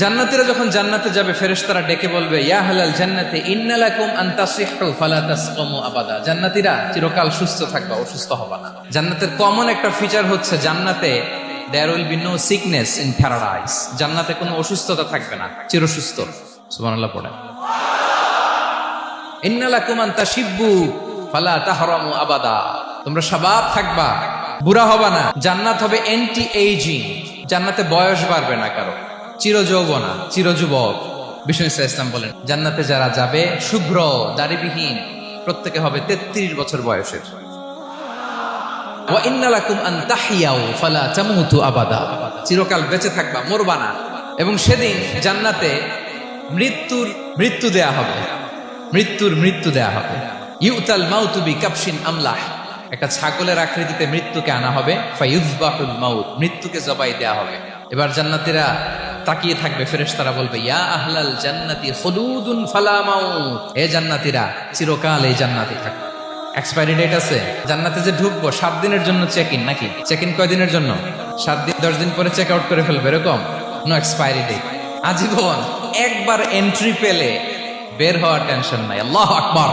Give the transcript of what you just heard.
জান্নাতীরা যখন জান্নাতে যাবে ফেরেশতারা ডেকে বলবে ইয়া আহলাল জান্নাতি ইন্না লাকুম আন তাসিহু ফালা তাসকামু আবাদা। জান্নাতীরা চিরকাল সুস্থ থাকবা, অসুস্থ হবে না। জান্নাতের কমন একটা ফিচার হচ্ছে জান্নাতে there will be no sickness in paradise. জান্নাতে কোনো অসুস্থতা থাকবে না, চিরসুস্থ। সুবহানাল্লাহ পড়ে। ইন্না লাকুম আন তাশিব্বু ফালা তাহরামু আবাদা। তোমরা শাবাব থাকবা, বুড়া হবে না। জান্নাত হবে অ্যান্টি এইজিং। জান্নাতে বয়স বাড়বে না কারো, চিরযৌবনা, চিরযুবক। বিষ্ণু ইসলাম বলেন জান্নাতে যারা যাবে শুভ্র দাড়িবিহীন প্রত্যেকে হবে 33 বছর বয়সের। ওয়া ইন্না লাকুম আন তাহিয়াউ ফালা তামুতু আবাদা। চিরকাল বেঁচে থাকবা, মরবা না। এবং সেদিন জান্নাতে মৃত্যু দেয়া হবে, মৃত্যু দেয়া হবে। ইউতাল মাউতু বিকাবশিন আমলাহ। একটা ছাগলের আকৃতিতে মৃত্যুকে আনা হবে। ফায়ুযবাহুল মাউত, মৃত্যুকে জবাই দেয়া হবে। এবার জান্নাতীরা তাকিয়ে থাকবে, ফেরেশতারা বলবে ইয়া আহলাল জান্নাতি খুলুদুন ফালা মাউত। এ জান্নাতীরা চিরকাল এই জান্নাতে থাকবে। এক্সপায়ারি ডেট আছে? জান্নাতে যে ঢুকবো 7 দিনের জন্য চেক ইন, নাকি চেক ইন কয় দিনের জন্য? 7 দিন, 10 দিন পরে চেক আউট করে ফেলবে, এরকম নো এক্সপায়ারি ডেট। আজীবন। একবার এন্ট্রি পেলে বের হওয়ার টেনশন নাই। আল্লাহু আকবার।